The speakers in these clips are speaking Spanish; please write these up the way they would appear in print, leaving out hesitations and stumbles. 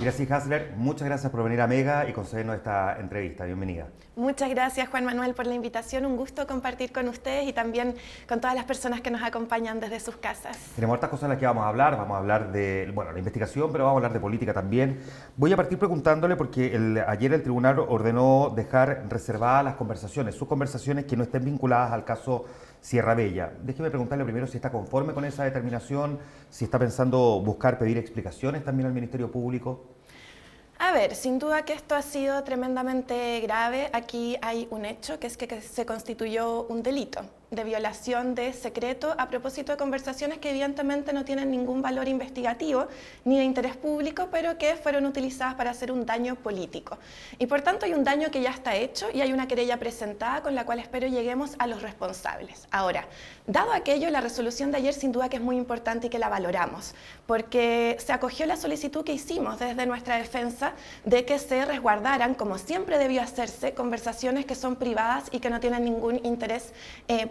Gracias, Hasler. Muchas gracias por venir a Mega y concedernos esta entrevista. Bienvenida. Muchas gracias, Juan Manuel, por la invitación. Un gusto compartir con ustedes y también con todas las personas que nos acompañan desde sus casas. Tenemos hartas cosas de las que vamos a hablar. Vamos a hablar de, la investigación, pero vamos a hablar de política también. Voy a partir preguntándole porque ayer el tribunal ordenó dejar reservadas las conversaciones, sus conversaciones que no estén vinculadas al caso Sierra Bella. Déjeme preguntarle primero si está conforme con esa determinación, si está pensando pedir explicaciones también al Ministerio Público. A ver, sin duda que esto ha sido tremendamente grave. Aquí hay un hecho, que es que se constituyó un delito de violación de secreto a propósito de conversaciones que evidentemente no tienen ningún valor investigativo ni de interés público, pero que fueron utilizadas para hacer un daño político. Y por tanto hay un daño que ya está hecho y hay una querella presentada con la cual espero lleguemos a los responsables. Ahora, dado aquello, la resolución de ayer sin duda que es muy importante y que la valoramos, porque se acogió la solicitud que hicimos desde nuestra defensa de que se resguardaran, como siempre debió hacerse, conversaciones que son privadas y que no tienen ningún interés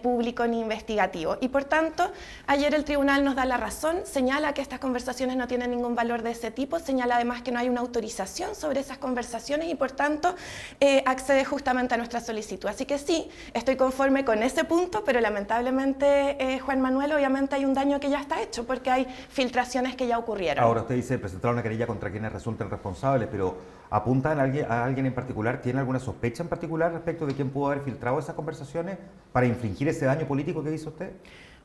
público ni investigativo. Y por tanto, ayer el tribunal nos da la razón, señala que estas conversaciones no tienen ningún valor de ese tipo, señala además que no hay una autorización sobre esas conversaciones y por tanto accede justamente a nuestra solicitud. Así que sí, estoy conforme con ese punto, pero lamentablemente, Juan Manuel, obviamente hay un daño que ya está hecho porque hay filtraciones que ya ocurrieron. Ahora usted dice presentar una querella contra quienes resulten responsables, pero ¿apuntan a alguien en particular? ¿Tiene alguna sospecha en particular respecto de quién pudo haber filtrado esas conversaciones para infligir ese daño político que hizo usted?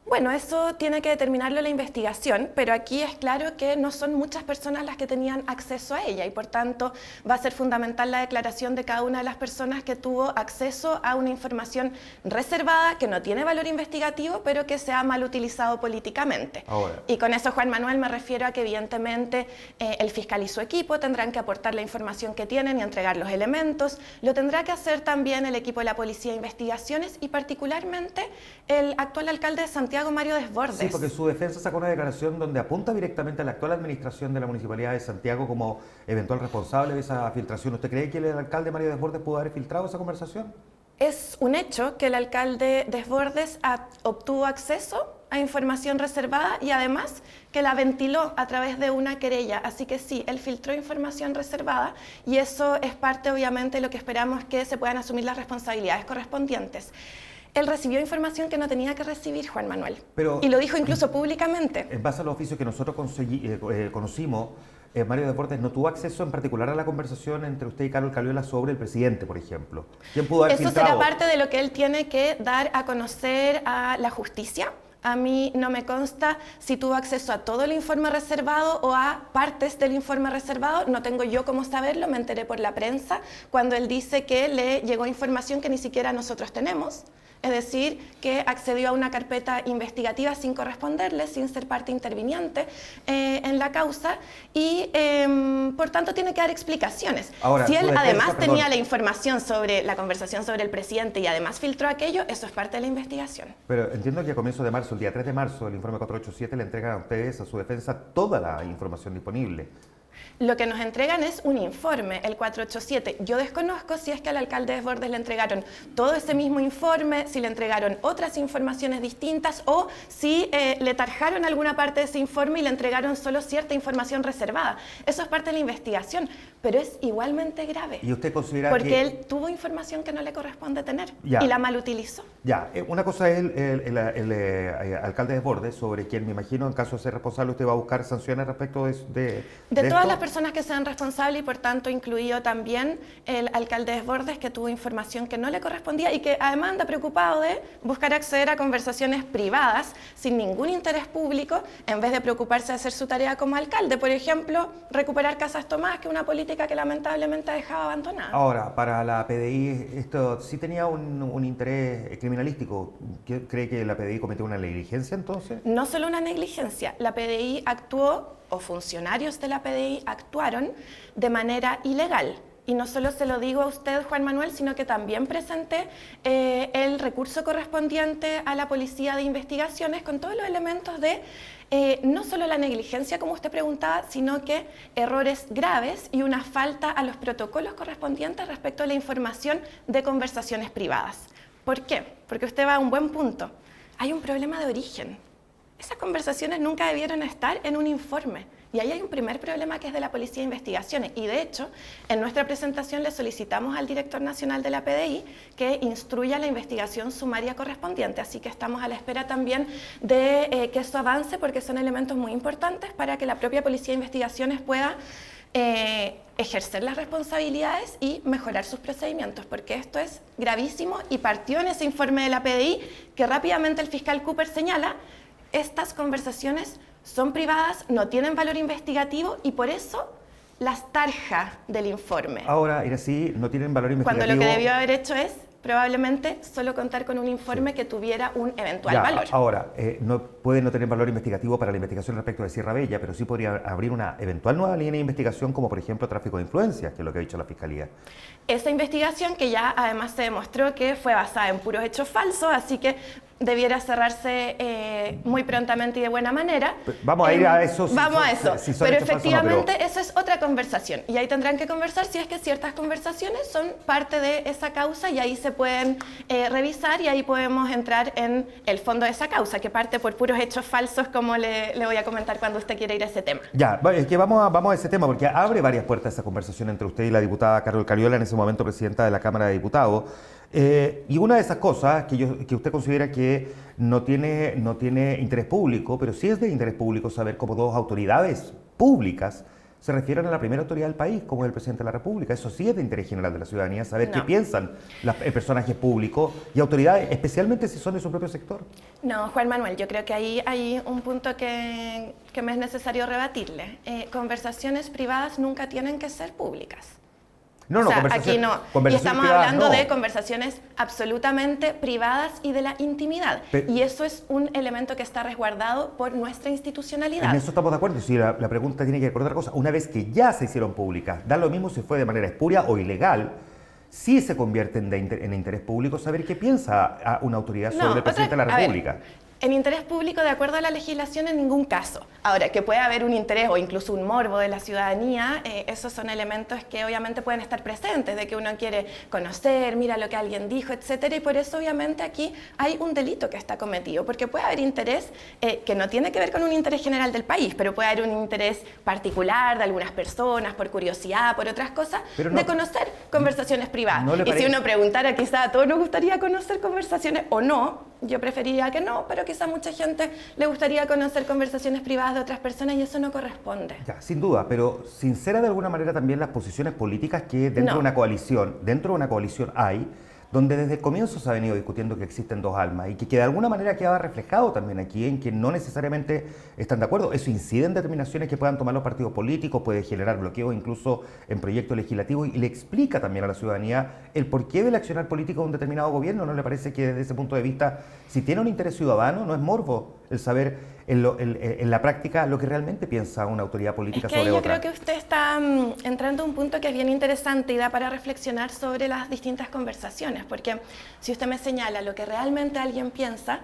Bueno, eso tiene que determinarlo la investigación, pero aquí es claro que no son muchas personas las que tenían acceso a ella y por tanto va a ser fundamental la declaración de cada una de las personas que tuvo acceso a una información reservada que no tiene valor investigativo, pero que se ha mal utilizado políticamente. Ahora. Y con eso, Juan Manuel, me refiero a que evidentemente el fiscal y su equipo tendrán que aportar la información que tienen y entregar los elementos. Lo tendrá que hacer también el equipo de la Policía de Investigaciones y particularmente el actual alcalde de Santiago, Mario Desbordes. Sí, porque su defensa sacó una declaración donde apunta directamente a la actual administración de la Municipalidad de Santiago como eventual responsable de esa filtración. ¿Usted cree que el alcalde Mario Desbordes pudo haber filtrado esa conversación? Es un hecho que el alcalde Desbordes obtuvo acceso a información reservada y además que la ventiló a través de una querella. Así que sí, él filtró información reservada y eso es parte obviamente de lo que esperamos que se puedan asumir las responsabilidades correspondientes. Él recibió información que no tenía que recibir, Juan Manuel, y lo dijo incluso públicamente. En base a los oficios que nosotros conocimos, Mario Desbordes no tuvo acceso en particular a la conversación entre usted y Carlos Caliola sobre el presidente, por ejemplo. ¿Quién pudo haber filtrado? Eso será parte de lo que él tiene que dar a conocer a la justicia. A mí no me consta si tuvo acceso a todo el informe reservado o a partes del informe reservado. No tengo yo cómo saberlo, me enteré por la prensa cuando él dice que le llegó información que ni siquiera nosotros tenemos. Es decir, que accedió a una carpeta investigativa sin corresponderle, sin ser parte interviniente en la causa y por tanto tiene que dar explicaciones. Ahora, si él además tenía la información sobre la conversación sobre el presidente y además filtró aquello, eso es parte de la investigación. Pero entiendo que a comienzo de marzo, el día 3 de marzo, el informe 487 le entrega a ustedes, a su defensa, toda la información disponible. Lo que nos entregan es un informe, el 487. Yo desconozco si es que al alcalde Desbordes le entregaron todo ese mismo informe, si le entregaron otras informaciones distintas o si le tarjaron alguna parte de ese informe y le entregaron solo cierta información reservada. Eso es parte de la investigación, pero es igualmente grave. ¿Y usted considera porque él tuvo información que no le corresponde tener y la malutilizó? Ya, una cosa es el alcalde Desbordes, sobre quien me imagino en caso de ser responsable usted va a buscar sanciones respecto de todas las personas que sean responsables y por tanto incluido también el alcalde Desbordes que tuvo información que no le correspondía y que además anda preocupado de buscar acceder a conversaciones privadas sin ningún interés público en vez de preocuparse de hacer su tarea como alcalde. Por ejemplo, recuperar Casas Tomás, que es una política que lamentablemente ha dejado abandonada. Ahora, para la PDI, ¿esto sí tenía un interés criminalístico? ¿Cree que la PDI cometió una negligencia entonces? No solo una negligencia, la PDI actuó, o funcionarios de la PDI actuaron de manera ilegal. Y no solo se lo digo a usted, Juan Manuel, sino que también presenté el recurso correspondiente a la Policía de Investigaciones con todos los elementos de no solo la negligencia, como usted preguntaba, sino que errores graves y una falta a los protocolos correspondientes respecto a la información de conversaciones privadas. ¿Por qué? Porque usted va a un buen punto. Hay un problema de origen. esas conversaciones nunca debieron estar en un informe. Y ahí hay un primer problema que es de la Policía de Investigaciones. Y de hecho, en nuestra presentación le solicitamos al director nacional de la PDI que instruya la investigación sumaria correspondiente. Así que estamos a la espera también de que esto avance, porque son elementos muy importantes para que la propia Policía de Investigaciones pueda ejercer las responsabilidades y mejorar sus procedimientos, porque esto es gravísimo y partió en ese informe de la PDI que rápidamente el fiscal Cooper señala: estas conversaciones son privadas, no tienen valor investigativo y por eso las tarja del informe. Ahora, Iracy, no tienen valor investigativo. Cuando lo que debió haber hecho es probablemente solo contar con un informe que tuviera un eventual valor. Ahora, no puede no tener valor investigativo para la investigación respecto de Sierra Bella, pero sí podría abrir una eventual nueva línea de investigación, como por ejemplo tráfico de influencias, que es lo que ha dicho la Fiscalía. Esa investigación que ya además se demostró que fue basada en puros hechos falsos, así que debiera cerrarse muy prontamente y de buena manera. Vamos a ir a eso. Vamos a eso. Pero efectivamente no, eso es otra conversación. Y ahí tendrán que conversar si es que ciertas conversaciones son parte de esa causa, y ahí se pueden revisar y ahí podemos entrar en el fondo de esa causa, que parte por puros hechos falsos, como le voy a comentar cuando usted quiera ir a ese tema. Ya, es que vamos a ese tema, porque abre varias puertas esa conversación entre usted y la diputada Carol Cariola, en ese momento presidenta de la Cámara de Diputados. Y una de esas cosas que usted considera que no tiene interés público, pero sí es de interés público saber cómo dos autoridades públicas se refieren a la primera autoridad del país, como es el presidente de la República. Eso sí es de interés general de la ciudadanía, saber qué piensan los personajes públicos y autoridades, especialmente si son de su propio sector. No, Juan Manuel, yo creo que ahí hay un punto que me es necesario rebatirle. Conversaciones privadas nunca tienen que ser públicas. No, o sea, aquí no. Y estamos hablando de conversaciones absolutamente privadas y de la intimidad. Y eso es un elemento que está resguardado por nuestra institucionalidad. En eso estamos de acuerdo. Si la pregunta tiene que ver con otra cosa. Una vez que ya se hicieron públicas, da lo mismo si fue de manera espuria o ilegal, sí se convierte en interés público saber qué piensa una autoridad sobre el presidente de la República. En interés público, de acuerdo a la legislación, en ningún caso. Ahora, que puede haber un interés o incluso un morbo de la ciudadanía, esos son elementos que obviamente pueden estar presentes, de que uno quiere conocer, mira lo que alguien dijo, etcétera, y por eso obviamente aquí hay un delito que está cometido, porque puede haber interés que no tiene que ver con un interés general del país, pero puede haber un interés particular de algunas personas, por curiosidad, por otras cosas, de conocer conversaciones privadas. Y si uno preguntara, quizá a todos nos gustaría conocer conversaciones o no, yo preferiría que no, pero quizá a mucha gente le gustaría conocer conversaciones privadas de otras personas y eso no corresponde. Ya, sin duda, pero sincera de alguna manera también las posiciones políticas que dentro de una coalición hay, donde desde el comienzo se ha venido discutiendo que existen dos almas y que de alguna manera quedaba reflejado también aquí en que no necesariamente están de acuerdo. Eso incide en determinaciones que puedan tomar los partidos políticos, puede generar bloqueos incluso en proyectos legislativos y le explica también a la ciudadanía el porqué del accionar político de un determinado gobierno. ¿No le parece que desde ese punto de vista, si tiene un interés ciudadano, no es morbo el saber en la práctica lo que realmente piensa una autoridad política sobre otra? Yo creo que usted está entrando a un punto que es bien interesante y da para reflexionar sobre las distintas conversaciones, porque si usted me señala lo que realmente alguien piensa,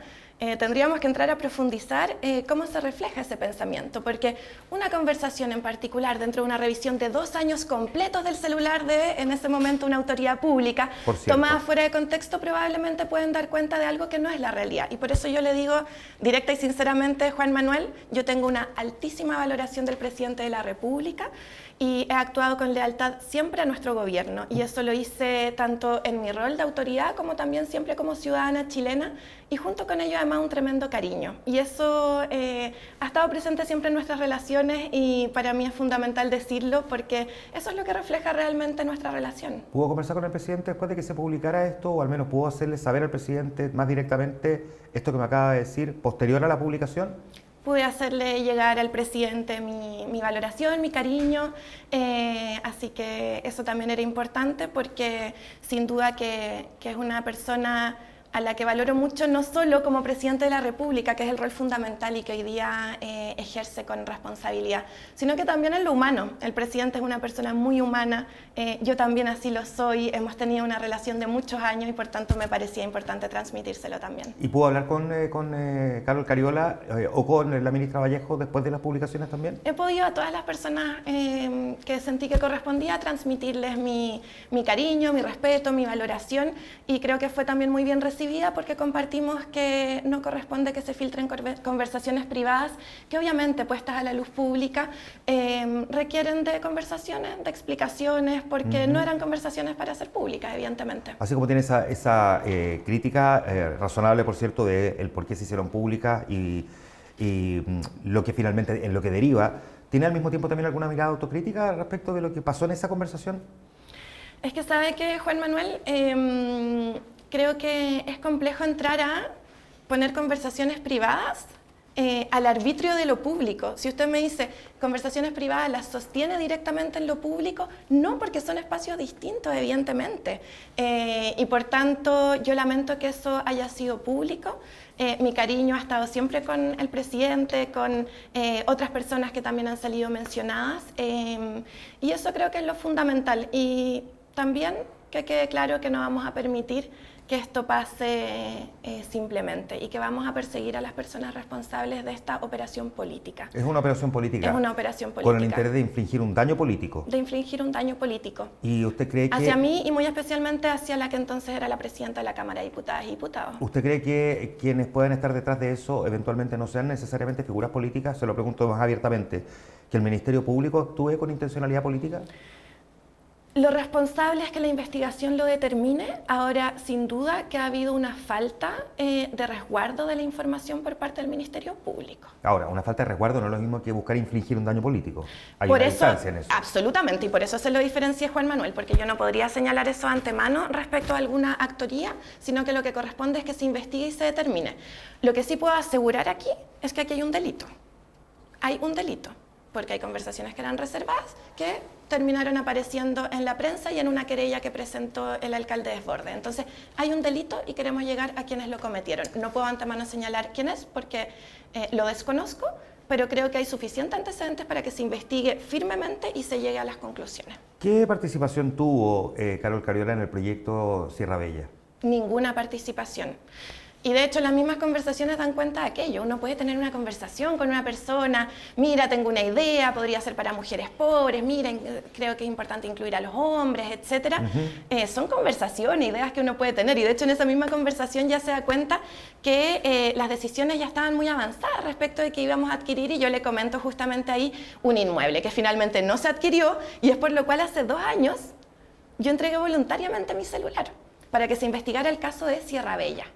tendríamos que entrar a profundizar cómo se refleja ese pensamiento, porque una conversación en particular dentro de una revisión de 2 años completos del celular de, en ese momento, una autoridad pública, tomada fuera de contexto, probablemente pueden dar cuenta de algo que no es la realidad. Y por eso yo le digo directa y sinceramente, Juan Manuel, yo tengo una altísima valoración del presidente de la República y he actuado con lealtad siempre a nuestro gobierno, y eso lo hice tanto en mi rol de autoridad como también siempre como ciudadana chilena, y junto con ello además un tremendo cariño, y eso ha estado presente siempre en nuestras relaciones y para mí es fundamental decirlo porque eso es lo que refleja realmente nuestra relación. ¿Pudo conversar con el presidente después de que se publicara esto, o al menos pudo hacerle saber al presidente más directamente esto que me acaba de decir posterior a la publicación? Pude hacerle llegar al presidente mi valoración, mi cariño, así que eso también era importante porque sin duda que es una persona a la que valoro mucho, no solo como presidente de la República, que es el rol fundamental y que hoy día ejerce con responsabilidad, sino que también en lo humano. El presidente es una persona muy humana, yo también así lo soy, hemos tenido una relación de muchos años y por tanto me parecía importante transmitírselo también. ¿Y pudo hablar con Carol Cariola o con la ministra Vallejo después de las publicaciones también? He podido a todas las personas que sentí que correspondía transmitirles mi cariño, mi respeto, mi valoración, y creo que fue también muy bien recibido recibida porque compartimos que no corresponde que se filtren conversaciones privadas que obviamente puestas a la luz pública requieren de conversaciones, de explicaciones, porque no eran conversaciones para ser públicas, evidentemente. Así como tiene esa crítica razonable, por cierto, de el por qué se hicieron públicas y lo que finalmente, en lo que deriva, ¿tiene al mismo tiempo también alguna mirada autocrítica respecto de lo que pasó en esa conversación? Es que sabe que, Juan Manuel, creo que es complejo entrar a poner conversaciones privadas al arbitrio de lo público. Si usted me dice conversaciones privadas las sostiene directamente en lo público, no, porque son espacios distintos, evidentemente. Y por tanto, yo lamento que eso haya sido público. Mi cariño ha estado siempre con el presidente, con otras personas que también han salido mencionadas. Y eso creo que es lo fundamental. Y también que quede claro que no vamos a permitir que esto pase simplemente y que vamos a perseguir a las personas responsables de esta operación política. ¿Es una operación política? Es una operación política. ¿Con el interés de infligir un daño político? De infligir un daño político. ¿Y usted cree que...? Hacia mí y muy especialmente hacia la que entonces era la presidenta de la Cámara de Diputadas y Diputados. ¿Usted cree que quienes pueden estar detrás de eso eventualmente no sean necesariamente figuras políticas? Se lo pregunto más abiertamente. ¿Que el Ministerio Público actúe con intencionalidad política? Lo responsable es que la investigación lo determine. Ahora, sin duda que ha habido una falta de resguardo de la información por parte del Ministerio Público. Ahora, una falta de resguardo no es lo mismo que buscar infligir un daño político. Hay por una eso, distancia en eso. Absolutamente, y por eso se lo diferencia Juan Manuel, porque yo no podría señalar eso antemano respecto a alguna actoría, sino que lo que corresponde es que se investigue y se determine. Lo que sí puedo asegurar aquí es que aquí hay un delito. Hay un delito, porque hay conversaciones que eran reservadas que terminaron apareciendo en la prensa y en una querella que presentó el alcalde Desbordes. Entonces, hay un delito y queremos llegar a quienes lo cometieron. No puedo antemano señalar quién es porque lo desconozco, pero creo que hay suficientes antecedentes para que se investigue firmemente y se llegue a las conclusiones. ¿Qué participación tuvo Carol Cariola en el proyecto Sierra Bella? Ninguna participación. Y de hecho las mismas conversaciones dan cuenta de aquello. Uno puede tener una conversación con una persona, mira, tengo una idea, podría ser para mujeres pobres, miren, creo que es importante incluir a los hombres, etcétera. Son conversaciones, ideas que uno puede tener, y de hecho en esa misma conversación ya se da cuenta que las decisiones ya estaban muy avanzadas respecto de que íbamos a adquirir, y yo le comento justamente ahí un inmueble que finalmente no se adquirió, y es por lo cual hace 2 años yo entregué voluntariamente mi celular para que se investigara el caso de Sierra Bella,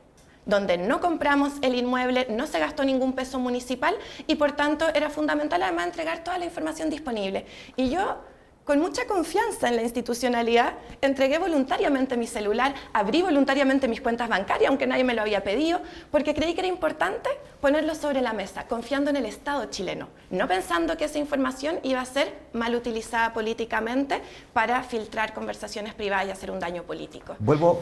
donde no compramos el inmueble, no se gastó ningún peso municipal y por tanto era fundamental además entregar toda la información disponible. Y yo, con mucha confianza en la institucionalidad, entregué voluntariamente mi celular, abrí voluntariamente mis cuentas bancarias, aunque nadie me lo había pedido, porque creí que era importante ponerlo sobre la mesa, confiando en el Estado chileno, no pensando que esa información iba a ser mal utilizada políticamente para filtrar conversaciones privadas y hacer un daño político.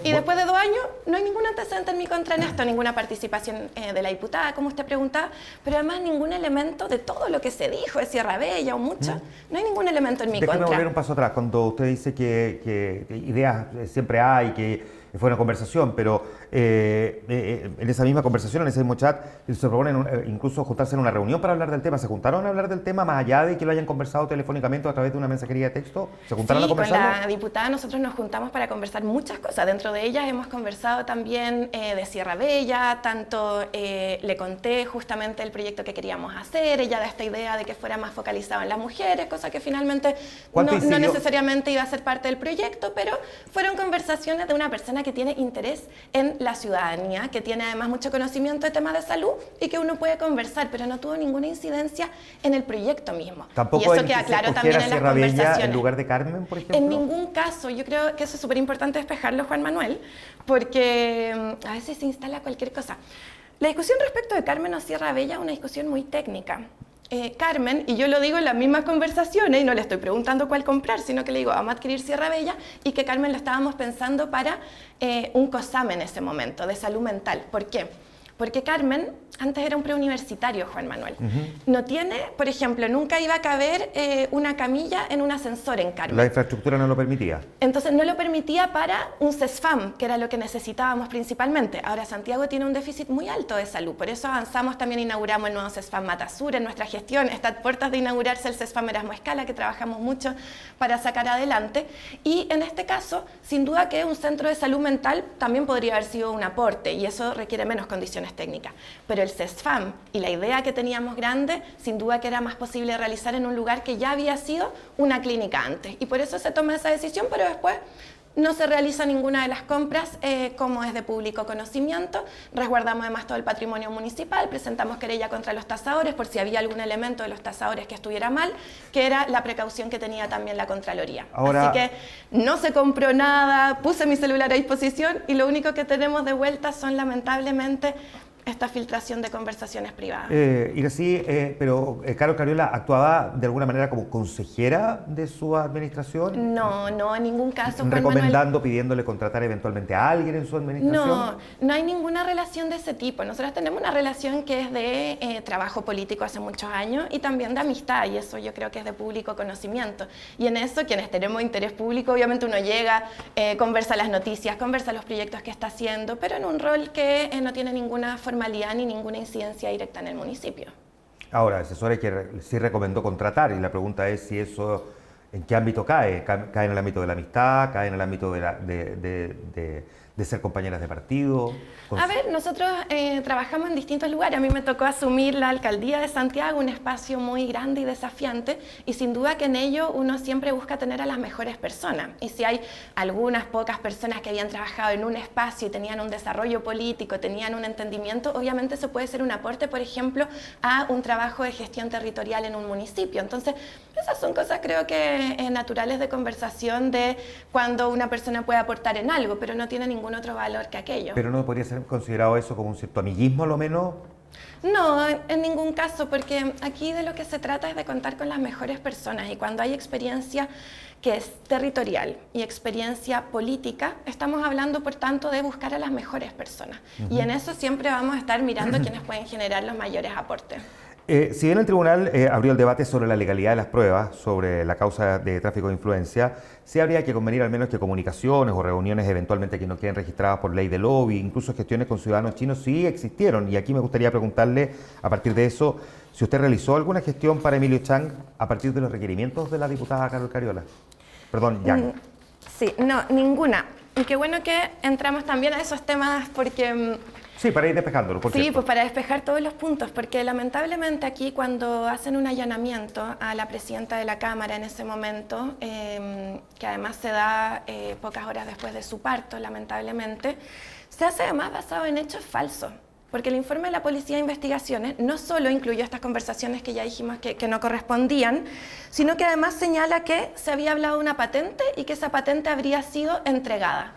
Y después de 2 años, no hay ningún antecedente en mi contra en esto, ninguna participación de la diputada, como usted preguntaba, pero además ningún elemento de todo lo que se dijo de Sierra Bella o mucho, no hay ningún elemento en mi contra. Volver un paso atrás, cuando usted dice que ideas siempre hay, que fue una conversación, pero en esa misma conversación, en ese mismo chat, se proponen incluso juntarse en una reunión para hablar del tema. ¿Se juntaron a hablar del tema más allá de que lo hayan conversado telefónicamente o a través de una mensajería de texto? ¿Se juntaron a conversarlo? Con la diputada nosotros nos juntamos para conversar muchas cosas. Dentro de ellas hemos conversado también de Sierra Bella, tanto le conté justamente el proyecto que queríamos hacer, ella da esta idea de que fuera más focalizado en las mujeres, cosa que finalmente no necesariamente iba a ser parte del proyecto, pero fueron conversaciones de una persona que tiene interés en la ciudadanía, que tiene además mucho conocimiento de temas de salud y que uno puede conversar, pero no tuvo ninguna incidencia en el proyecto mismo. ¿Tampoco y eso queda claro también en las conversaciones? ¿En lugar de Carmen, por ejemplo? En ningún caso. Yo creo que eso es súper importante despejarlo, Juan Manuel, porque a veces se instala cualquier cosa. La discusión respecto de Carmen o Sierra Bella es una discusión muy técnica. Carmen, y yo lo digo en las mismas conversaciones, y no le estoy preguntando cuál comprar, sino que le digo, vamos a adquirir Sierra Bella, y que Carmen lo estábamos pensando para un COSAM en ese momento, de salud mental. ¿Por qué? Porque Carmen antes era un preuniversitario, Juan Manuel. No tiene, por ejemplo, nunca iba a caber una camilla en un ascensor en Carmen. La infraestructura no lo permitía. Entonces no lo permitía para un CESFAM, que era lo que necesitábamos principalmente. Ahora Santiago tiene un déficit muy alto de salud, por eso avanzamos, también inauguramos el nuevo CESFAM Matasur en nuestra gestión. Está a puertas de inaugurarse el CESFAM Erasmo Escala, que trabajamos mucho para sacar adelante. Y en este caso, sin duda que un centro de salud mental también podría haber sido un aporte, y eso requiere menos condiciones técnicas. Pero el CESFAM y la idea que teníamos grande, sin duda que era más posible realizar en un lugar que ya había sido una clínica antes. Y por eso se toma esa decisión, pero después no se realiza ninguna de las compras como es de público conocimiento. Resguardamos además todo el patrimonio municipal, presentamos querella contra los tasadores por si había algún elemento de los tasadores que estuviera mal, que era la precaución que tenía también la Contraloría. Así que no se compró nada, puse mi celular a disposición y lo único que tenemos de vuelta son lamentablemente esta filtración de conversaciones privadas. Iracy, pero Carol Cariola actuaba de alguna manera como consejera de su administración. No, no, en ningún caso. Recomendando, pidiéndole contratar eventualmente a alguien en su administración. No, no hay ninguna relación de ese tipo. Nosotros tenemos una relación que es de trabajo político hace muchos años y también de amistad, y eso yo creo que es de público conocimiento. Y en eso, quienes tenemos interés público, obviamente uno llega, conversa las noticias, conversa los proyectos que está haciendo, pero en un rol que no tiene ninguna formalidad ni ninguna incidencia directa en el municipio. Ahora, asesores que sí recomendó contratar, y la pregunta es si eso, ¿en qué ámbito cae? ¿Cae en el ámbito de la amistad? ¿Cae en el ámbito de ser compañeras de partido? A ver, nosotros trabajamos en distintos lugares. A mí me tocó asumir la alcaldía de Santiago, un espacio muy grande y desafiante, y sin duda que en ello uno siempre busca tener a las mejores personas. Y si hay algunas pocas personas que habían trabajado en un espacio y tenían un desarrollo político, tenían un entendimiento, obviamente eso puede ser un aporte, por ejemplo, a un trabajo de gestión territorial en un municipio. Entonces, esas son cosas creo que naturales de conversación de cuando una persona puede aportar en algo, pero no tiene ningún otro valor que aquello. ¿Pero no podría ser considerado eso como un cierto amiguismo a lo menos? No, en ningún caso, porque aquí de lo que se trata es de contar con las mejores personas, y cuando hay experiencia que es territorial y experiencia política, estamos hablando por tanto de buscar a las mejores personas. Y en eso siempre vamos a estar mirando quienes pueden generar los mayores aportes. Si bien el tribunal abrió el debate sobre la legalidad de las pruebas, sobre la causa de tráfico de influencia, sí habría que convenir al menos que comunicaciones o reuniones eventualmente que no queden registradas por ley de lobby, incluso gestiones con ciudadanos chinos, sí existieron. Y aquí me gustaría preguntarle, a partir de eso, si usted realizó alguna gestión para Emilio Chang a partir de los requerimientos de la diputada Carol Cariola. Perdón, Yang. Sí, no, ninguna. Y qué bueno que entramos también a esos temas porque... Sí, para ir despejándolo, por Sí, cierto. pues para despejar todos los puntos, porque lamentablemente aquí cuando hacen un allanamiento a la presidenta de la Cámara en ese momento, que además se da pocas horas después de su parto, lamentablemente, se hace además basado en hechos falsos. Porque el informe de la Policía de Investigaciones no solo incluyó estas conversaciones que ya dijimos que no correspondían, sino que además señala que se había hablado de una patente y que esa patente habría sido entregada.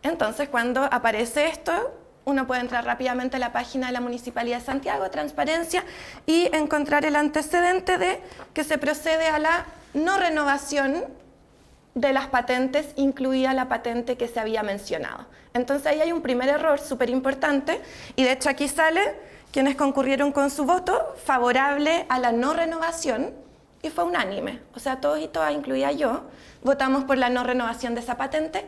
Entonces, cuando aparece esto, uno puede entrar rápidamente a la página de la Municipalidad de Santiago, Transparencia, y encontrar el antecedente de que se procede a la no renovación de las patentes, incluida la patente que se había mencionado. Entonces ahí hay un primer error súper importante, y de hecho aquí sale quienes concurrieron con su voto favorable a la no renovación, y fue unánime. O sea, todos y todas, incluida yo, votamos por la no renovación de esa patente,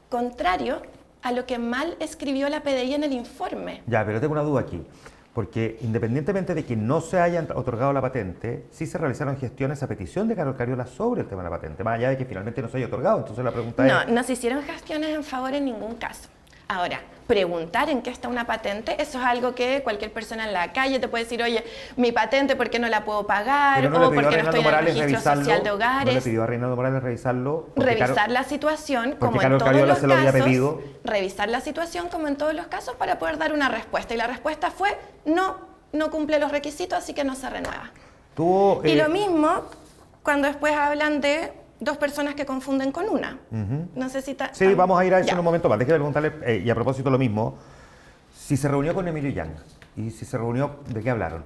contrario a lo que mal escribió la PDI en el informe. Ya, pero tengo una duda aquí, porque independientemente de que no se hayan otorgado la patente, sí se realizaron gestiones a petición de Carol Cariola sobre el tema de la patente, más allá de que finalmente no se haya otorgado. Entonces la pregunta es... No se hicieron gestiones en favor en ningún caso. Ahora, preguntar en qué está una patente, eso es algo que cualquier persona en la calle te puede decir, oye, mi patente, ¿por qué no la puedo pagar? No, o ¿por qué no estoy en el registro social de hogares? ¿No le pidió a Reinaldo Morales revisarlo? Revisar la situación, como en todos Cariola los se lo había casos, pedido. revisar la situación como en todos los casos para poder dar una respuesta. Y la respuesta fue, no cumple los requisitos, así que no se renueva. Y lo mismo cuando después hablan de dos personas que confunden con una. No sé si... Sí, vamos a ir a eso en un momento más. Déjeme preguntarle, y a propósito lo mismo, si se reunió con Emilio Yang, y si se reunió, ¿de qué hablaron?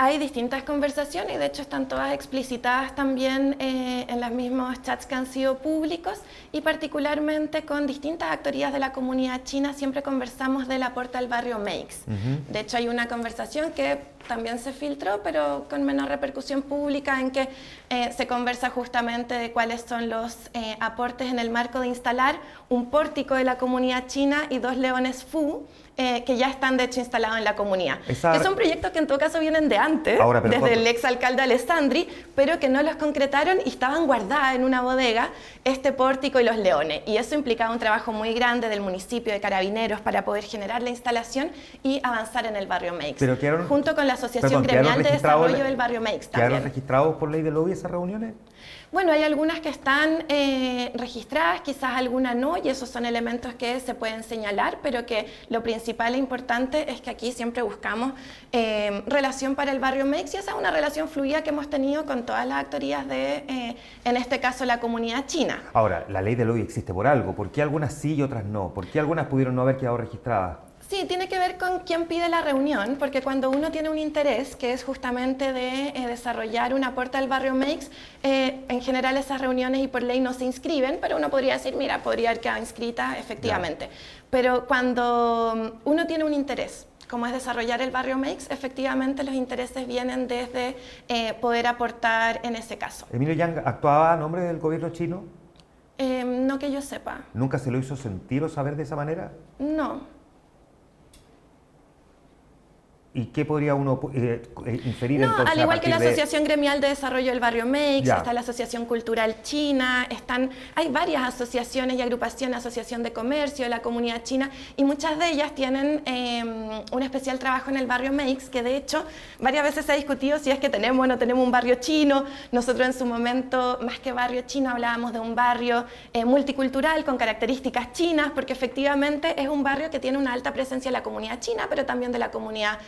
Hay distintas conversaciones y de hecho están todas explicitadas también en los mismos chats que han sido públicos y particularmente con distintas actorías de la comunidad china siempre conversamos del aporte al barrio Meix. De hecho hay una conversación que también se filtró pero con menor repercusión pública en que se conversa justamente de cuáles son los aportes en el marco de instalar un pórtico de la comunidad china y 2 leones Fu que ya están de hecho instalados en la comunidad. Que son proyectos que en todo caso vienen de antes, desde el exalcalde Alessandri, pero que no los concretaron y estaban guardadas en una bodega este pórtico y los leones. Y eso implicaba un trabajo muy grande del municipio, de Carabineros, para poder generar la instalación y avanzar en el barrio Meix. Junto con la Asociación Gremial de Desarrollo del barrio Meix también. ¿Quedaron registrados por ley de lobby esas reuniones? Bueno, hay algunas que están registradas, quizás algunas no, y esos son elementos que se pueden señalar, pero que lo principal e importante es que aquí siempre buscamos relación para el barrio Meix, y esa es una relación fluida que hemos tenido con todas las actorías de, en este caso, la comunidad china. Ahora, la ley de lobby existe por algo. ¿Por qué algunas sí y otras no? ¿Por qué algunas pudieron no haber quedado registradas? Sí, tiene que ver con quién pide la reunión, porque cuando uno tiene un interés, que es justamente de desarrollar un aporte al barrio Meix, en general esas reuniones y por ley no se inscriben, pero uno podría decir, mira, podría haber quedado inscrita efectivamente. Ya. Pero cuando uno tiene un interés, como es desarrollar el barrio Meix, efectivamente los intereses vienen desde poder aportar en ese caso. ¿Emilio Yang actuaba a nombre del gobierno chino? No que yo sepa. ¿Nunca se lo hizo sentir o saber de esa manera? No. ¿Y qué podría uno inferir no, entonces? Al igual que la Asociación Gremial de Desarrollo del Barrio Meix, ya. Está la Asociación Cultural China, hay varias asociaciones y agrupaciones, Asociación de Comercio de la Comunidad China, y muchas de ellas tienen un especial trabajo en el Barrio Meix, que de hecho varias veces se ha discutido si es que tenemos o no tenemos un barrio chino. Nosotros en su momento, más que barrio chino, hablábamos de un barrio multicultural con características chinas, porque efectivamente es un barrio que tiene una alta presencia de la comunidad china, pero también de la comunidad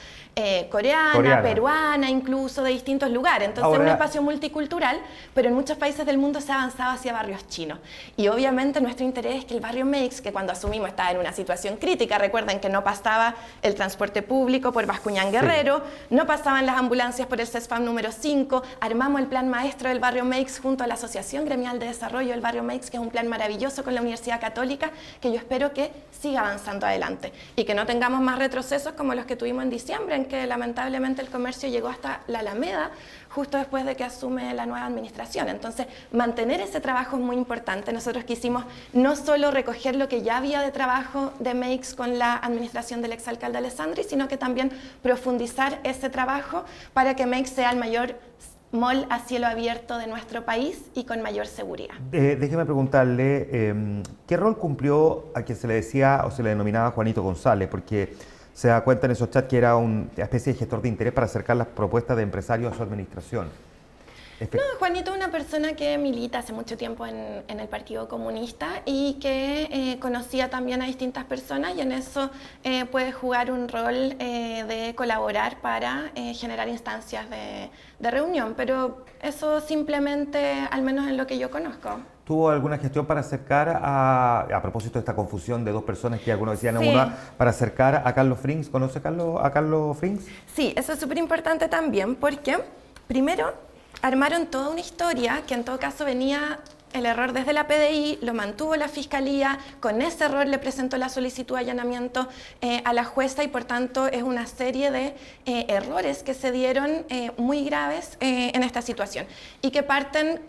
coreana, peruana, incluso de distintos lugares. Entonces es un espacio multicultural, pero en muchos países del mundo se ha avanzado hacia barrios chinos. Y obviamente nuestro interés es que el barrio Meix, que cuando asumimos estaba en una situación crítica, recuerden que no pasaba el transporte público por Bascuñán Guerrero, sí. No pasaban las ambulancias por el CESFAM número 5, armamos el plan maestro del barrio Meix junto a la Asociación Gremial de Desarrollo del Barrio Meix, que es un plan maravilloso con la Universidad Católica, que yo espero que siga avanzando adelante y que no tengamos más retrocesos como los que tuvimos en diciembre, en que lamentablemente el comercio llegó hasta la Alameda justo después de que asume la nueva administración. Entonces, mantener ese trabajo es muy importante. Nosotros quisimos no solo recoger lo que ya había de trabajo de Meix con la administración del exalcalde Alessandri, sino que también profundizar ese trabajo para que Meix sea el mayor mall a cielo abierto de nuestro país y con mayor seguridad. Déjeme preguntarle, ¿qué rol cumplió a quien se le decía o se le denominaba Juanito González? Porque se da cuenta en esos chats que era una especie de gestor de interés para acercar las propuestas de empresarios a su administración. No, Juanito es una persona que milita hace mucho tiempo en el Partido Comunista y que conocía también a distintas personas y en eso puede jugar un rol de colaborar para generar instancias de reunión, pero eso simplemente, al menos en lo que yo conozco. ¿Tuvo alguna gestión para acercar a propósito de esta confusión de dos personas que algunos decían sí. Una, para acercar a Carlos Frings? ¿Conoce a Carlos Frings? Sí, eso es súper importante también porque, primero, armaron toda una historia que en todo caso venía el error desde la PDI, lo mantuvo la Fiscalía, con ese error le presentó la solicitud de allanamiento a la jueza y por tanto es una serie de errores que se dieron muy graves en esta situación y que parten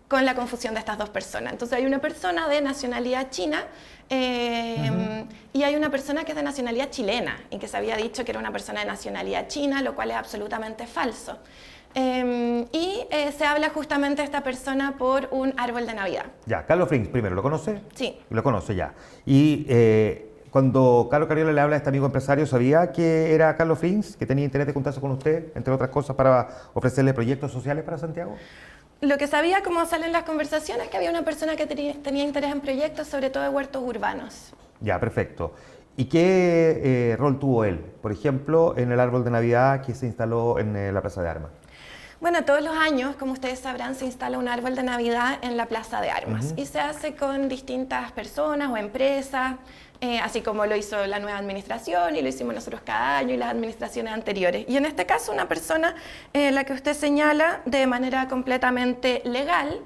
con la confusión de estas dos personas. Entonces hay una persona de nacionalidad china y hay una persona que es de nacionalidad chilena y que se había dicho que era una persona de nacionalidad china, lo cual es absolutamente falso. Se habla justamente de esta persona por un árbol de Navidad. Ya, Carlos Frings, primero, ¿lo conoce? Sí. Lo conoce ya. Y cuando Carlos Carriola le habla a este amigo empresario, ¿sabía que era Carlos Frings, que tenía interés de juntarse con usted, entre otras cosas, para ofrecerle proyectos sociales para Santiago? Lo que sabía, como salen las conversaciones, que había una persona que tenía interés en proyectos, sobre todo de huertos urbanos. Ya, perfecto. ¿Y qué rol tuvo él, por ejemplo, en el árbol de Navidad que se instaló en la Plaza de Armas? Bueno, todos los años, como ustedes sabrán, se instala un árbol de Navidad en la Plaza de Armas y se hace con distintas personas o empresas, así como lo hizo la nueva administración y lo hicimos nosotros cada año y las administraciones anteriores. Y en este caso, una persona, la que usted señala, de manera completamente legal,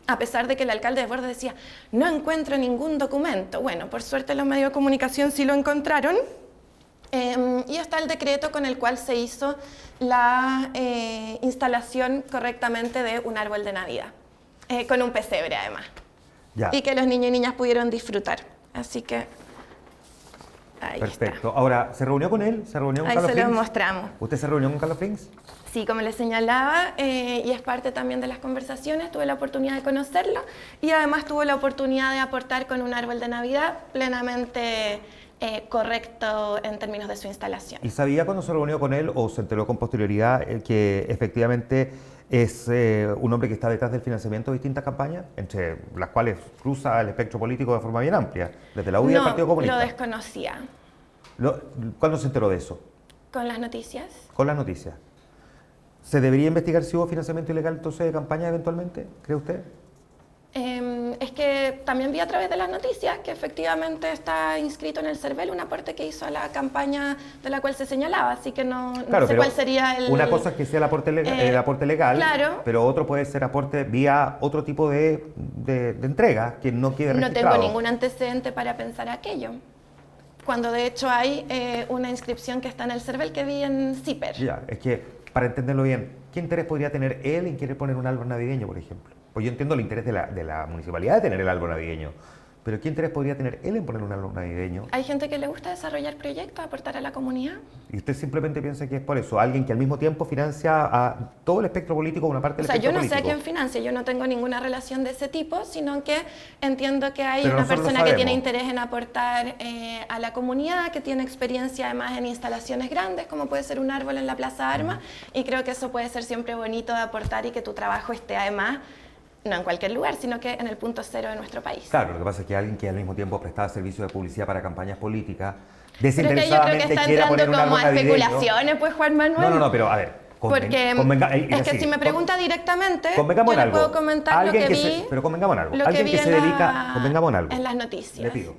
a pesar de que el alcalde de Bordes decía, no encuentro ningún documento. Bueno, por suerte los medios de comunicación sí lo encontraron. Y está el decreto con el cual se hizo la instalación correctamente de un árbol de Navidad, con un pesebre además. Ya. Y que los niños y niñas pudieron disfrutar. Así que ahí Perfecto. está. Ahora, ¿se reunió con él? ¿Se reunió con Ahí Carlos se lo Frings? mostramos. ¿Usted se reunió con Carlos Frings? Sí, como les señalaba, y es parte también de las conversaciones, tuve la oportunidad de conocerlo y además tuve la oportunidad de aportar con un árbol de Navidad plenamente correcto en términos de su instalación. ¿Y sabía cuando se reunió con él o se enteró con posterioridad que efectivamente es un hombre que está detrás del financiamiento de distintas campañas, entre las cuales cruza el espectro político de forma bien amplia, desde la UDI al Partido Comunista? No, lo desconocía. ¿Cuándo se enteró de eso? ¿Con las noticias? Con las noticias. ¿Se debería investigar si hubo financiamiento ilegal entonces de campaña eventualmente, cree usted? Es que también vi a través de las noticias que efectivamente está inscrito en el CERVEL un aporte que hizo a la campaña de la cual se señalaba, así que no sé cuál sería el... Una cosa es que sea el aporte legal, claro, pero otro puede ser aporte vía otro tipo de entrega que no quede registrado. No tengo ningún antecedente para pensar aquello, cuando de hecho hay una inscripción que está en el CERVEL que vi en CIPER. Ya, es que, para entenderlo bien, ¿qué interés podría tener él en querer poner un árbol navideño, por ejemplo? Pues yo entiendo el interés de la municipalidad de tener el árbol navideño, pero ¿qué interés podría tener él en poner un árbol navideño? Hay gente que le gusta desarrollar proyectos, aportar a la comunidad. ¿Y usted simplemente piensa que es por eso? Alguien que al mismo tiempo financia a todo el espectro político, una parte del espectro político. Yo no sé a quién financia, yo no tengo ninguna relación de ese tipo, sino que entiendo que hay Pero una nosotros persona lo que tiene sabemos. interés en aportar a la comunidad, que tiene experiencia además en instalaciones grandes, como puede ser un árbol en la Plaza Armas, y creo que eso puede ser siempre bonito de aportar y que tu trabajo esté además no en cualquier lugar, sino que en el punto cero de nuestro país. Claro, lo que pasa es que alguien que al mismo tiempo prestaba servicio de publicidad para campañas políticas, Pero que yo creo que desinteresadamente está quiera poner entrando un como árbol a navideño. especulaciones, pues Juan Manuel. No, pero a ver. Porque es que si me pregunta directamente, convengamos yo en le algo. puedo comentar lo que vi. Pero convengamos en algo. Lo que Alguien vi que se dedica, convengamos en algo. en las noticias. Le pido.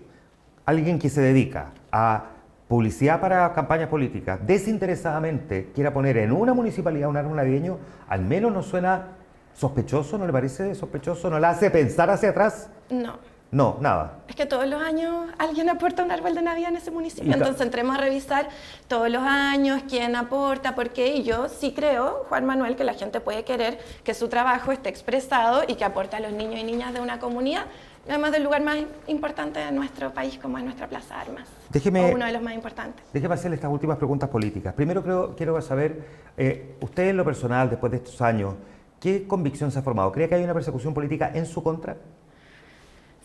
Alguien que se dedica a publicidad para campañas políticas, desinteresadamente quiera poner en una municipalidad un árbol navideño, al menos no suena sospechoso, ¿no le parece sospechoso? ¿No la hace pensar hacia atrás? No. No, nada. Es que todos los años alguien aporta un árbol de Navidad en ese municipio. Entonces entremos a revisar todos los años quién aporta, por qué. Y yo sí creo, Juan Manuel, que la gente puede querer que su trabajo esté expresado y que aporte a los niños y niñas de una comunidad, además del lugar más importante de nuestro país, como es nuestra Plaza Armas. O uno de los más importantes. Déjeme hacerle estas últimas preguntas políticas. Primero quiero saber, usted en lo personal, después de estos años, ¿qué convicción se ha formado? ¿Cree que hay una persecución política en su contra?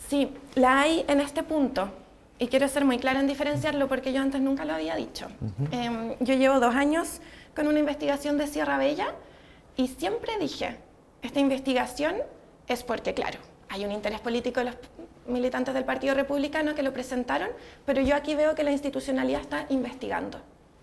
Sí, la hay en este punto. Y quiero ser muy clara en diferenciarlo porque yo antes nunca lo había dicho. Yo llevo 2 años con una investigación de Sierra Bella y siempre dije, esta investigación es porque, claro, hay un interés político de los militantes del Partido Republicano que lo presentaron, pero yo aquí veo que la institucionalidad está investigando.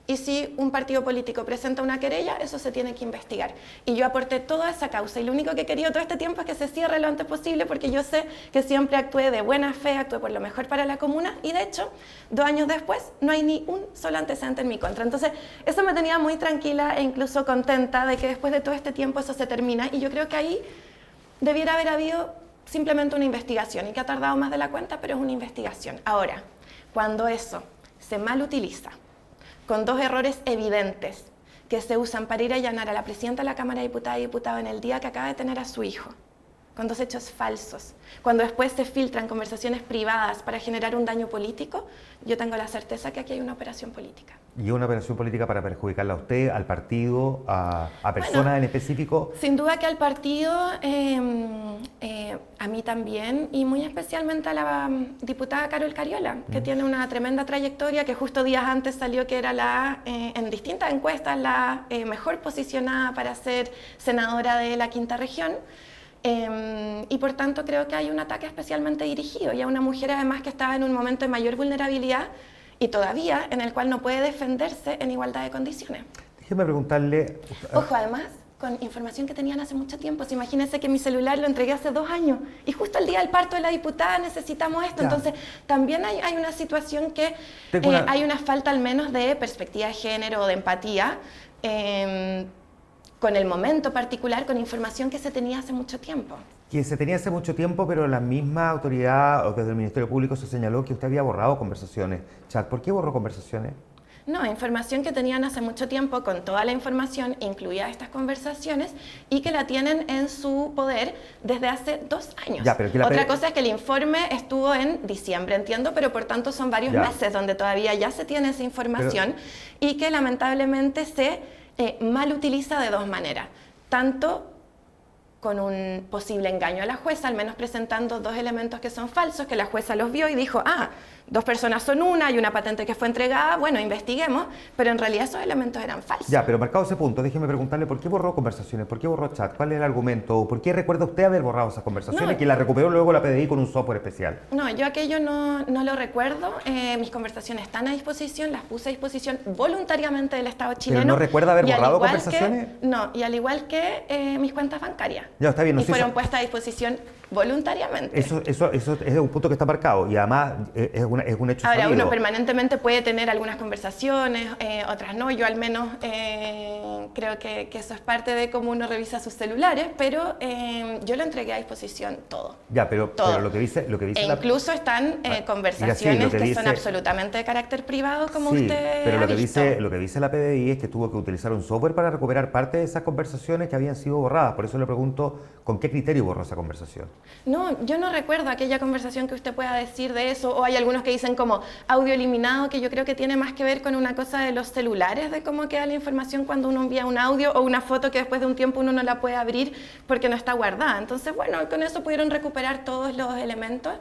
Y si un partido político presenta una querella, eso se tiene que investigar. Y yo aporté toda esa causa y lo único que he querido todo este tiempo es que se cierre lo antes posible porque yo sé que siempre actué de buena fe, actué por lo mejor para la comuna y de hecho, 2 años después, no hay ni un solo antecedente en mi contra. Entonces, eso me tenía muy tranquila e incluso contenta de que después de todo este tiempo eso se termina y yo creo que ahí debiera haber habido simplemente una investigación y que ha tardado más de la cuenta, pero es una investigación. Ahora, cuando eso se mal utiliza, con 2 errores evidentes que se usan para ir a allanar a la presidenta de la Cámara de Diputadas y Diputados en el día que acaba de tener a su hijo, con 2 hechos falsos, cuando después se filtran conversaciones privadas para generar un daño político, yo tengo la certeza que aquí hay una operación política. ¿Y una operación política para perjudicarla a usted, al partido, a personas Bueno, en específico? Sin duda que al partido, a mí también, y muy especialmente a la diputada Carol Cariola, que tiene una tremenda trayectoria, que justo días antes salió que era en distintas encuestas la mejor posicionada para ser senadora de la Quinta Región. Y por tanto creo que hay un ataque especialmente dirigido y a una mujer además que estaba en un momento de mayor vulnerabilidad y todavía en el cual no puede defenderse en igualdad de condiciones. Déjeme preguntarle... Ojo, además, con información que tenían hace mucho tiempo. Si imagínense que mi celular lo entregué hace 2 años y justo el día del parto de la diputada necesitamos esto. Entonces, también hay una situación que hay una falta al menos de perspectiva de género o de empatía con el momento particular, con información que se tenía hace mucho tiempo. Que se tenía hace mucho tiempo, pero la misma autoridad o desde el Ministerio Público se señaló que usted había borrado conversaciones. Chat, ¿por qué borró conversaciones? No, información que tenían hace mucho tiempo con toda la información, incluidas estas conversaciones, y que la tienen en su poder desde hace 2 años. Ya, pero Otra cosa es que el informe estuvo en diciembre, entiendo, pero por tanto son varios meses donde todavía ya se tiene esa información y que lamentablemente se mal utiliza de 2 maneras. Tanto con un posible engaño a la jueza, al menos presentando 2 elementos que son falsos, que la jueza los vio y dijo, 2 personas son una, hay una patente que fue entregada, bueno, investiguemos, pero en realidad esos elementos eran falsos. Ya, pero marcado ese punto, déjeme preguntarle por qué borró conversaciones, por qué borró chat, cuál es el argumento, por qué recuerda usted haber borrado esas conversaciones que la recuperó luego la PDI con un software especial. No, yo aquello no lo recuerdo, mis conversaciones están a disposición, las puse a disposición voluntariamente del Estado chileno. ¿Pero no recuerda haber borrado conversaciones? No, y al igual que mis cuentas bancarias. Ya, está bien. Y fueron puestas a disposición voluntariamente. Eso es un punto que está marcado y además es un hecho Ahora, sabido. uno permanentemente puede tener algunas conversaciones, otras no. Yo al menos creo que eso es parte de cómo uno revisa sus celulares, pero yo lo entregué a disposición todo. Ya, pero lo que dice incluso están conversaciones que son absolutamente de carácter privado, como usted pero ha visto. Lo que dice la PDI es que tuvo que utilizar un software para recuperar parte de esas conversaciones que habían sido borradas. Por eso le pregunto, ¿con qué criterio borró esa conversación? No, yo no recuerdo aquella conversación que usted pueda decir de eso, o hay algunos que dicen como audio eliminado, que yo creo que tiene más que ver con una cosa de los celulares, de cómo queda la información cuando uno envía un audio o una foto que después de un tiempo uno no la puede abrir porque no está guardada. Entonces, bueno, con eso pudieron recuperar todos los elementos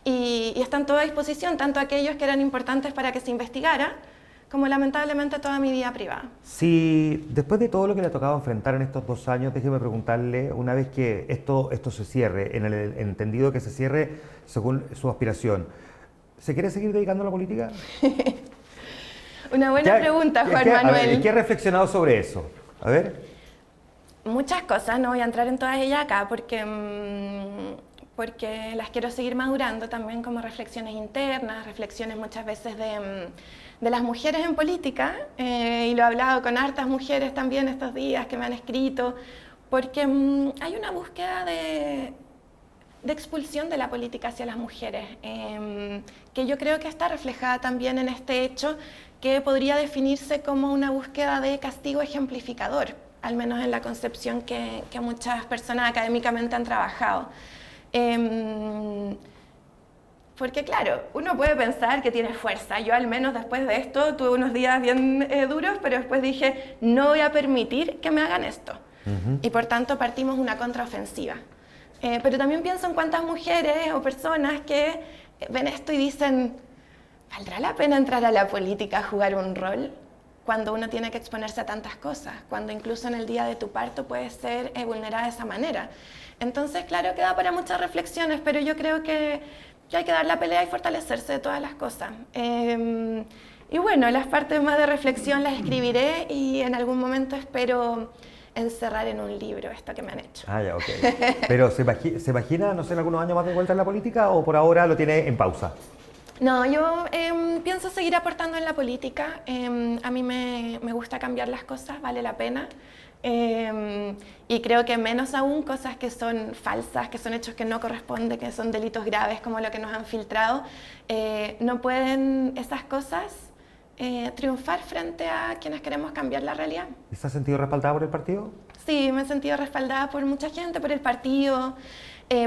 y están todos a disposición, tanto aquellos que eran importantes para que se investigara, como lamentablemente toda mi vida privada. Si después de todo lo que le ha tocado enfrentar en estos 2 años, déjeme preguntarle, una vez que esto se cierre, en el entendido que se cierre según su aspiración, ¿se quiere seguir dedicando a la política? Una buena pregunta, Juan Manuel. A ver, ¿qué ha reflexionado sobre eso? A ver. Muchas cosas, no voy a entrar en todas ellas acá porque las quiero seguir madurando también como reflexiones internas, reflexiones muchas veces de las mujeres en política, y lo he hablado con hartas mujeres también estos días que me han escrito, porque hay una búsqueda de expulsión de la política hacia las mujeres, que yo creo que está reflejada también en este hecho que podría definirse como una búsqueda de castigo ejemplificador, al menos en la concepción que muchas personas académicamente han trabajado. Porque claro, uno puede pensar que tiene fuerza. Yo al menos después de esto tuve unos días bien duros, pero después dije, no voy a permitir que me hagan esto. Y por tanto partimos una contraofensiva. Pero también pienso en cuántas mujeres o personas que ven esto y dicen, ¿valdrá la pena entrar a la política a jugar un rol? Cuando uno tiene que exponerse a tantas cosas, cuando incluso en el día de tu parto puedes ser vulnerada de esa manera. Entonces, claro, queda para muchas reflexiones, pero yo creo que hay que dar la pelea y fortalecerse de todas las cosas. Y bueno, las partes más de reflexión las escribiré y en algún momento espero encerrar en un libro esto que me han hecho. Ah, ya, ok. Pero ¿se imagina, no sé, en algunos años más de vuelta en la política o por ahora lo tiene en pausa? No, yo pienso seguir aportando en la política. A mí me gusta cambiar las cosas, vale la pena. Y creo que menos aún cosas que son falsas, que son hechos que no corresponden, que son delitos graves como lo que nos han filtrado, no pueden esas cosas triunfar frente a quienes queremos cambiar la realidad. ¿Se ha sentido respaldada por el partido? Sí, me he sentido respaldada por mucha gente, por el partido,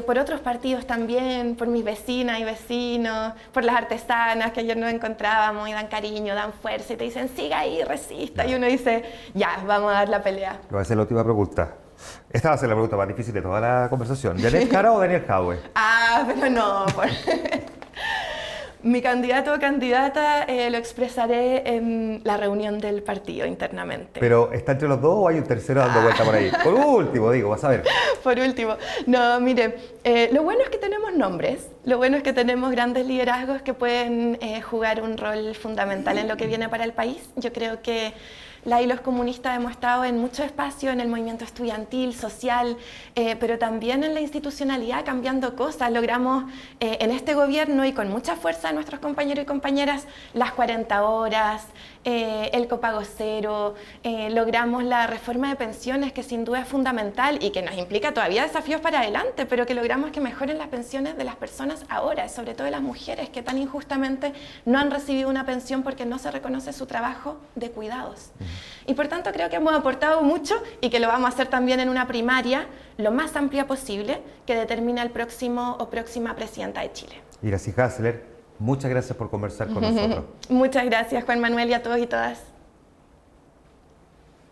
por otros partidos también, por mis vecinas y vecinos, por las artesanas que ayer nos encontrábamos y dan cariño, dan fuerza y te dicen, siga ahí, resista. Y uno dice, ya, vamos a dar la pelea. Voy a hacer la última pregunta. Esta va a ser la pregunta más difícil de toda la conversación. ¿Janet Jara o Daniel Jadwe? Pero no. Mi candidato o candidata lo expresaré en la reunión del partido internamente. ¿Pero está entre los dos o hay un tercero dando vuelta por ahí? Por último, digo, vas a ver. Por último. No, mire, lo bueno es que tenemos nombres, lo bueno es que tenemos grandes liderazgos que pueden jugar un rol fundamental en lo que viene para el país. Yo creo que La y los comunistas hemos estado en mucho espacio, en el movimiento estudiantil, social, pero también en la institucionalidad, cambiando cosas. Logramos en este gobierno y con mucha fuerza de nuestros compañeros y compañeras las 40 horas, el copago cero, logramos la reforma de pensiones, que sin duda es fundamental y que nos implica todavía desafíos para adelante, pero que logramos que mejoren las pensiones de las personas ahora, sobre todo de las mujeres que tan injustamente no han recibido una pensión porque no se reconoce su trabajo de cuidados. Y por tanto creo que hemos aportado mucho y que lo vamos a hacer también en una primaria lo más amplia posible que determina el próximo o próxima presidenta de Chile. Iracy Hasler, muchas gracias por conversar con nosotros. Muchas gracias, Juan Manuel, y a todos y todas.